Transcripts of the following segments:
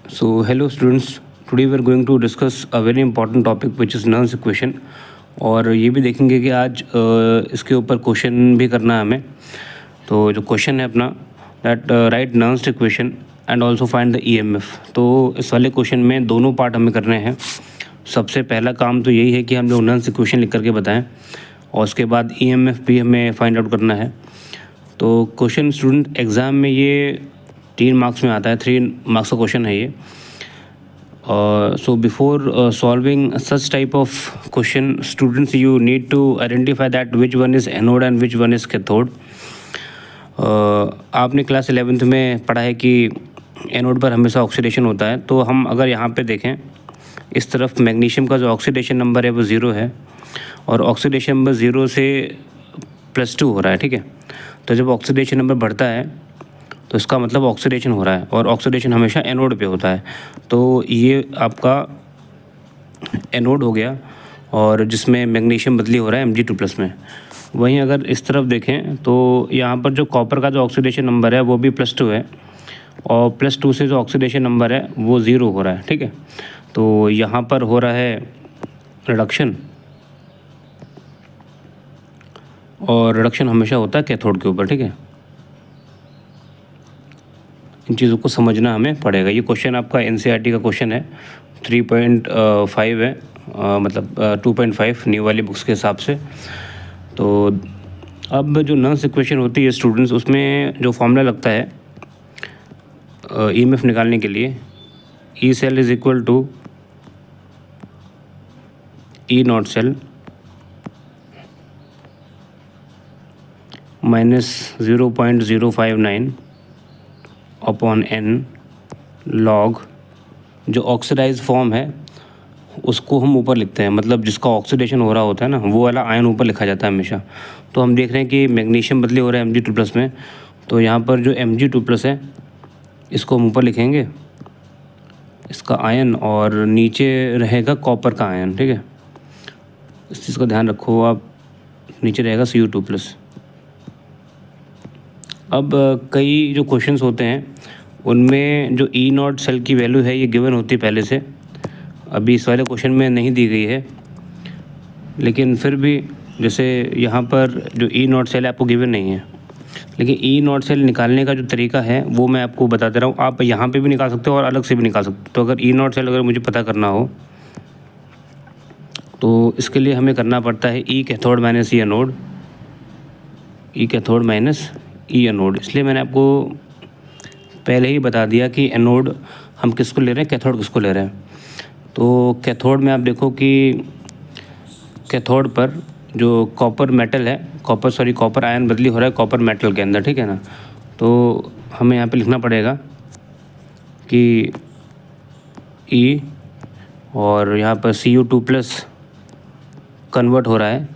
So hello students, today we are going to discuss a very important topic which is Nernst equation और ये भी देखेंगे कि आज इसके ऊपर क्वेश्चन भी करना है हमें। तो जो क्वेश्चन है अपना that right Nernst equation and also find the EMF. तो इस वाले क्वेश्चन में दोनों पार्ट हमें करने हैं। सबसे पहला काम तो यही है कि हम लोग नर्न्स्ट इक्वेशन लिख करके बताएं और उसके बाद ईएमएफ भी हमें फाइंड आउट करना है। तो क्वेश्चन स्टूडेंट एग्ज़ाम में ये 3 मार्क्स में आता है, 3 मार्क्स का क्वेश्चन है ये। So before solving such type of question, students, you need to identify that which one is anode and which one is cathode. आपने क्लास 11th में पढ़ा है कि एनोड पर हमेशा ऑक्सीडेशन होता है। तो हम अगर यहाँ पे देखें इस तरफ मैग्नीशियम का जो ऑक्सीडेशन नंबर है वो 0 है और ऑक्सीडेशन नंबर 0 से +2 हो रहा है, ठीक है। तो जब ऑक्सीडेशन नंबर बढ़ता है तो इसका मतलब ऑक्सीडेशन हो रहा है और ऑक्सीडेशन हमेशा एनोड पे होता है। तो ये आपका एनोड हो गया और जिसमें मैग्नीशियम बदली हो रहा है Mg2+ में। वहीं अगर इस तरफ देखें तो यहाँ पर जो कॉपर का जो ऑक्सीडेशन नंबर है वो भी +2 है और +2 से जो ऑक्सीडेशन नंबर है वो 0 हो रहा है, ठीक है। तो यहाँ पर हो रहा है रिडक्शन और रिडक्शन हमेशा होता है कैथोड के ऊपर, ठीक है। इन चीज़ों को समझना हमें पड़ेगा। ये क्वेश्चन आपका एनसीईआरटी का क्वेश्चन है, 3.5 है, मतलब 2.5 न्यू वाली बुक्स के हिसाब से। तो अब जो नर्न्स्ट इक्वेशन होती है स्टूडेंट्स, उसमें जो फॉर्मूला लगता है ईएमएफ निकालने के लिए, E cell is equal to E naught cell -0.059 upon n log जो ऑक्सीडाइज फॉर्म है उसको हम ऊपर लिखते हैं, मतलब जिसका ऑक्सीडेशन हो रहा होता है ना वो वाला आयन ऊपर लिखा जाता है हमेशा। तो हम देख रहे हैं कि मैग्नीशियम बदली हो रहा है Mg2+ में, तो यहाँ पर जो Mg2+ है इसको हम ऊपर लिखेंगे इसका आयन और नीचे रहेगा कॉपर का आयन, ठीक है। इस चीज़ का ध्यान रखो आप, नीचे रहेगा Cu2+। अब कई जो क्वेश्चंस होते हैं उनमें जो ई नॉट सेल की वैल्यू है ये गिवन होती है पहले से, अभी इस वाले क्वेश्चन में नहीं दी गई है, लेकिन फिर भी जैसे यहाँ पर जो ई नॉट सेल है आपको गिवन नहीं है, लेकिन ई नॉट सेल निकालने का जो तरीका है वो मैं आपको बता दे रहा हूँ। आप यहाँ पे भी निकाल सकते हो और अलग से भी निकाल सकते हो। तो अगर ई नॉट सेल अगर मुझे पता करना हो तो इसके लिए हमें करना पड़ता है ई कैथोड माइनस ई एनोड, ई कैथोड माइनस ई एनोड। इसलिए मैंने आपको पहले ही बता दिया कि एनोड हम किसको ले रहे हैं, कैथोड किसको ले रहे हैं। तो कैथोड में आप देखो कि कैथोड पर जो कॉपर मेटल है, कॉपर आयन बदली हो रहा है कॉपर मेटल के अंदर, ठीक है ना। तो हमें यहाँ पे लिखना पड़ेगा कि ई और यहाँ पर Cu2+ कन्वर्ट हो रहा है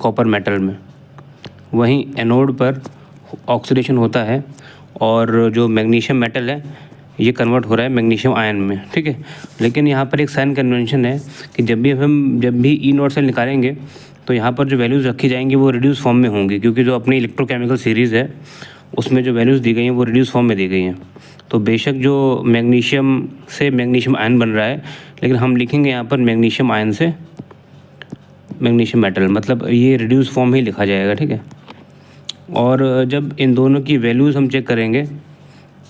कॉपर मेटल में, वहीं एनोड पर ऑक्सीडेशन होता है और जो मैग्नीशियम मेटल है ये कन्वर्ट हो रहा है मैग्नीशियम आयन में, ठीक है। लेकिन यहाँ पर एक साइन कन्वेंशन है कि जब भी ई नॉट सेल निकालेंगे तो यहाँ पर जो वैल्यूज़ रखी जाएंगी वो रिड्यूस फॉर्म में होंगी, क्योंकि जो अपनी इलेक्ट्रोकेमिकल सीरीज़ है उसमें जो वैल्यूज़ दी गई हैं वो रिड्यूस फॉर्म में दी गई हैं। तो बेशक जो मैग्नीशियम से मैग्नीशियम आयन बन रहा है, लेकिन हम लिखेंगे यहाँ पर मैग्नीशियम आयन से मैग्नीशियम मेटल, मतलब ये रिड्यूस फॉर्म ही लिखा जाएगा, ठीक है। और जब इन दोनों की वैल्यूज़ हम चेक करेंगे,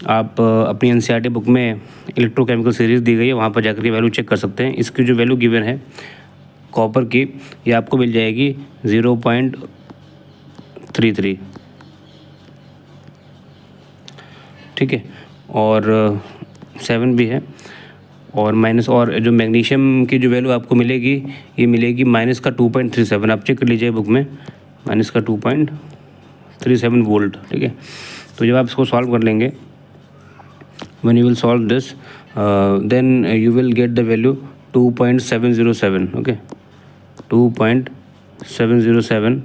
आप अपनी एनसीईआरटी बुक में इलेक्ट्रोकेमिकल सीरीज़ दी गई है, वहाँ पर जाकर के वैल्यू चेक कर सकते हैं। इसकी जो वैल्यू गिवन है कॉपर की, ये आपको मिल जाएगी 0.33, ठीक है। और 7 भी है और माइनस, और जो मैग्नीशियम की जो वैल्यू आपको मिलेगी ये मिलेगी -2.37, आप चेक कर लीजिए बुक में, -2.37 वोल्ट, ठीक है। तो जब आप इसको सॉल्व कर लेंगे, when you will solve this then you will get the value 2.707, okay, 2.707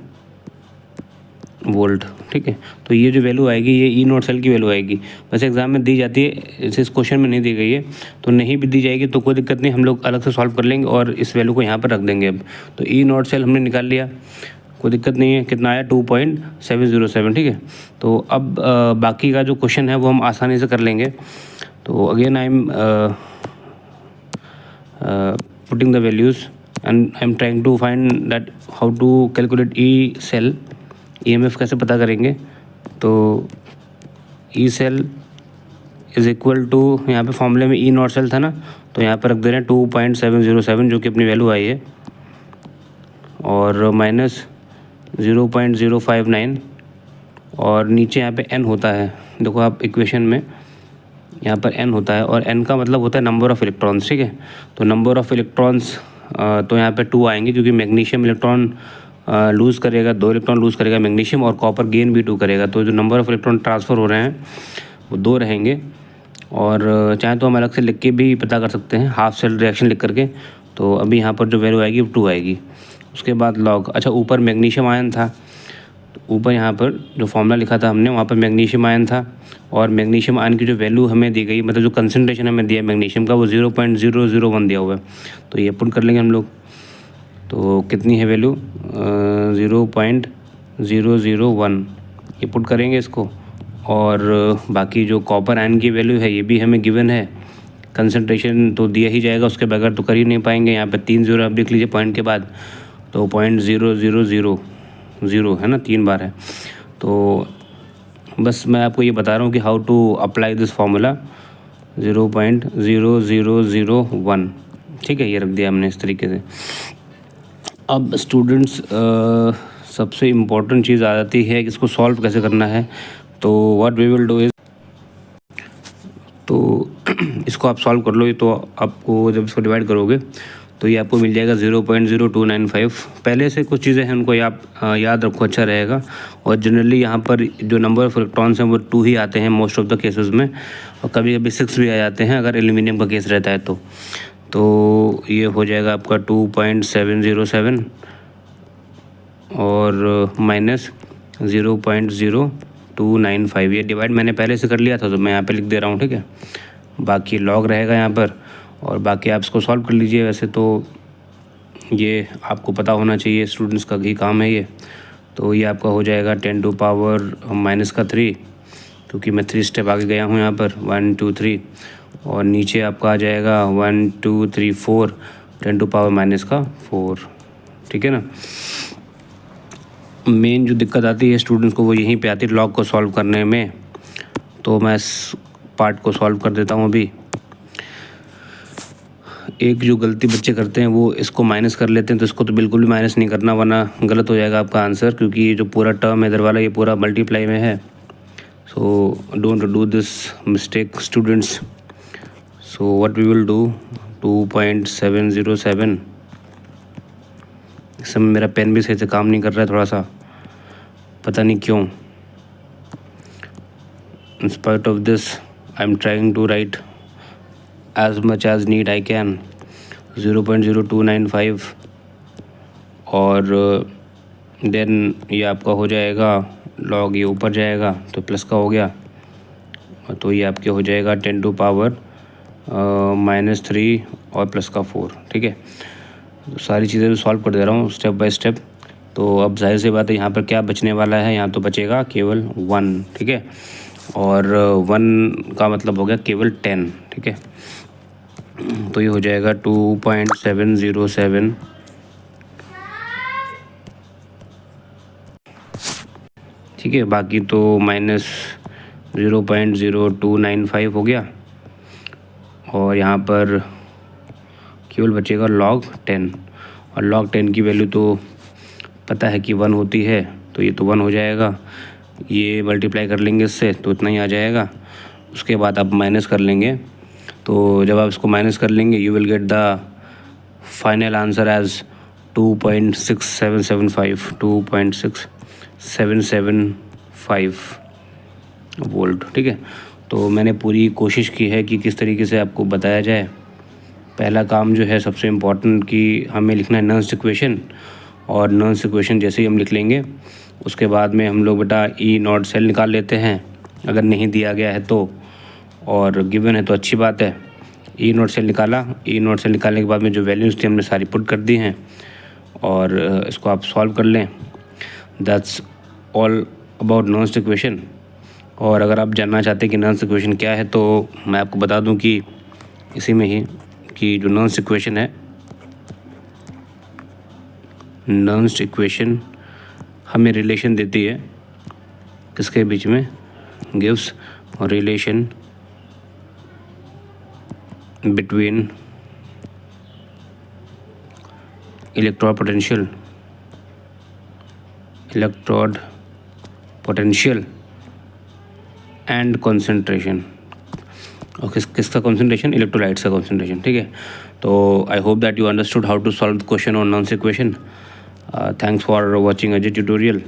volt, ठीक है। तो ये जो वैल्यू आएगी ये ई नॉट सेल की वैल्यू आएगी। वैसे एग्जाम में दी जाती है, इस क्वेश्चन में नहीं दी गई है, तो नहीं भी दी जाएगी तो कोई दिक्कत नहीं, हम लोग अलग से सॉल्व कर लेंगे और इस वैल्यू को यहाँ पर रख देंगे। अब तो ई नॉट सेल हमने निकाल लिया, कोई दिक्कत नहीं है। कितना आया 2.707, ठीक है। तो अब बाकी का जो क्वेश्चन है वो हम आसानी से कर लेंगे। तो again I am putting the values and I am trying to find that how to calculate E cell, EMF कैसे पता करेंगे। तो E cell is equal to, यहाँ पे फॉर्मूले में ई नॉट सेल था ना, तो यहाँ पर रख दे रहे हैं 2.707 जो कि अपनी वैल्यू आई है, और माइनस 0.059, और नीचे यहाँ पे n होता है। देखो आप इक्वेशन में यहाँ पर n होता है, और n का मतलब होता है नंबर ऑफ़ इलेक्ट्रॉन्स, ठीक है। तो नंबर ऑफ़ इलेक्ट्रॉन्स तो यहाँ पे 2 आएंगे, क्योंकि मैग्नीशियम इलेक्ट्रॉन लूज़ करेगा, 2 इलेक्ट्रॉन लूज़ करेगा मैग्नीशियम, और कॉपर गेन भी 2 करेगा। तो जो नंबर ऑफ़ इलेक्ट्रॉन ट्रांसफ़र हो रहे हैं वो 2 रहेंगे। और चाहे तो हम अलग से लिख के भी पता कर सकते हैं, हाफ सेल रिएक्शन लिख करके। तो अभी यहाँ पर जो वैल्यू आएगी वो 2 आएगी। उसके बाद लॉग, अच्छा ऊपर मैग्नीशियम आयन था, तो ऊपर यहाँ पर जो फॉर्मूला लिखा था हमने वहाँ पर मैग्नीशियम आयन था, और मैग्नीशियम आयन की जो वैल्यू हमें दी गई, मतलब जो कंसनट्रेशन हमें दिया मैग्नीशियम का, वो 0.001 दिया हुआ है। तो ये पुट कर लेंगे हम लोग। तो कितनी है वैल्यू, 0.001, ये पुट करेंगे इसको। और बाकी जो कॉपर आयन की वैल्यू है ये भी हमें गिवन है, कंसंट्रेशन तो दिया ही जाएगा, उसके बगैर तो कर ही नहीं पाएंगे। यहाँ पे 3 जीरो आप देख लीजिए पॉइंट के बाद, तो 0.0000 है ना, 3 बार है। तो बस मैं आपको ये बता रहा हूँ कि how to apply this formula 0.0001, ठीक है। ये रख दिया हमने इस तरीके से। अब स्टूडेंट्स सबसे इम्पोर्टेंट चीज़ आ जाती है कि इसको सॉल्व कैसे करना है। तो what we will do is, तो इसको आप सॉल्व कर लो। ये तो आपको जब इसको डिवाइड करोगे तो ये आपको मिल जाएगा 0.0295। पहले से कुछ चीज़ें हैं उनको आप याद रखो, अच्छा रहेगा। और जनरली यहाँ पर जो नंबर ऑफ़ इलेक्ट्रॉन्स हैं वो 2 ही आते हैं मोस्ट ऑफ द केसेस में, और कभी कभी 6 भी आ जाते हैं अगर एल्यूमिनियम का केस रहता है तो ये हो जाएगा आपका 2.707 और माइनस 0.0295। ये डिवाइड मैंने पहले से कर लिया था तो मैं यहाँ पे लिख दे रहा हूँ, ठीक है। बाकी लॉग रहेगा यहाँ पर, और बाकी आप इसको सॉल्व कर लीजिए। वैसे तो ये आपको पता होना चाहिए, स्टूडेंट्स का ही काम है ये। तो ये आपका हो जाएगा 10⁻³ क्योंकि मैं 3 स्टेप आगे गया हूँ यहाँ पर, 1 2 3, और नीचे आपका आ जाएगा 1 2 3 4 10⁻⁴, ठीक है ना। मेन जो दिक्कत आती है स्टूडेंट्स को वो यहीं पे आती है, लॉग को सॉल्व करने में। तो मैं इस पार्ट को सॉल्व कर देता हूँ अभी। एक जो गलती बच्चे करते हैं वो इसको माइनस कर लेते हैं, तो इसको तो बिल्कुल भी माइनस नहीं करना, वरना गलत हो जाएगा आपका आंसर, क्योंकि ये जो पूरा टर्म है इधर वाला ये पूरा मल्टीप्लाई में है। So don't do this mistake students. So what we will do, 2.707। इस समय मेरा पेन भी सही से काम नहीं कर रहा है, थोड़ा सा पता नहीं क्यों। In spite of this, I am trying to write as much as need I can, 0.0295, और देन ये आपका हो जाएगा लॉग, ये ऊपर जाएगा तो प्लस का हो गया, तो ये आपके हो जाएगा 10⁻³ और प्लस का 4, ठीक है। तो सारी चीज़ें तो सॉल्व कर दे रहा हूँ स्टेप बाय स्टेप। तो अब जाहिर सी बात है यहाँ पर क्या बचने वाला है, यहाँ तो बचेगा केवल 1, ठीक है। और 1 का मतलब हो गया केवल 10, ठीक है। तो ये हो जाएगा 2.707, ठीक है। बाकी तो माइनस 0.0295 हो गया, और यहाँ पर केवल बचेगा log 10, और log 10 की वैल्यू तो पता है कि 1 होती है, तो ये तो 1 हो जाएगा। ये मल्टीप्लाई कर लेंगे इससे तो इतना ही आ जाएगा। उसके बाद आप माइनस कर लेंगे, तो जब आप इसको माइनस कर लेंगे you will get the final answer as 2.6775 volt, ठीक है। तो मैंने पूरी कोशिश की है कि किस तरीके से आपको बताया जाए। पहला काम जो है सबसे इम्पॉर्टेंट कि हमें लिखना है नर्स इक्वेशन, और नर्स इक्वेशन जैसे ही हम लिख लेंगे उसके बाद में हम लोग बेटा ई नॉट सेल निकाल लेते हैं, अगर नहीं दिया गया है तो, और गिवन है तो अच्छी बात है। ई नॉट सेल निकाला, ई नॉट सेल निकालने के बाद में जो वैल्यूज़ थी हमने सारी पुट कर दी हैं, और इसको आप सॉल्व कर लें। That's all about Nernst equation. और अगर आप जानना चाहते हैं कि नर्स इक्वेशन क्या है तो मैं आपको बता दूं कि इसी में ही कि जो नर्स इक्वेशन है, नर्स इक्वेशन हमें रिलेशन देती है किसके बीच में, gives relation between electrode potential and concentration. और किसका कॉन्सेंट्रेशन, इलेक्ट्रोलाइट्स का कॉन्सेंट्रेशन। ठीक है, तो I hope that you understood how to solve the question on Nernst equation. Thanks for watching Ajay tutorial.